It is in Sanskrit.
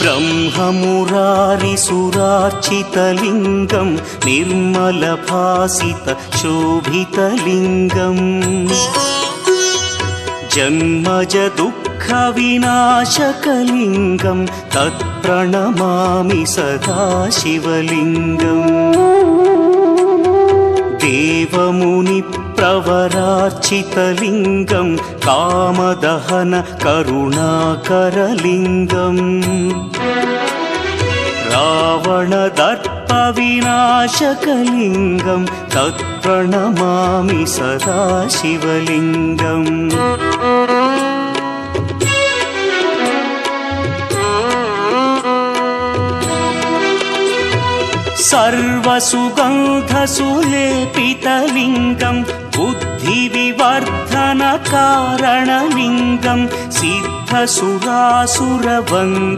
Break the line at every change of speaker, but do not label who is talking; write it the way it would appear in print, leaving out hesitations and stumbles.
ब्रह्ममुरारिसुरार्चितलिङ्गं निर्मलभासितशोभितलिङ्गम् जन्मज दुःखविनाशकलिङ्गं तत्प्रणमामि सदा शिवलिङ्गम् देवमुनिप्रवरार्चितलिङ्गं कामदहन करुणाकरलिङ्गम् रावणदर्पविनाशकलिङ्गं तत्प्रणमामि सदा शिवलिङ्गम् सर्वसुगन्धसुलेपितलिङ्गं बुद्धिविवर्धनकारणलिङ्गं सिद्धसुरासुरवन्द्यं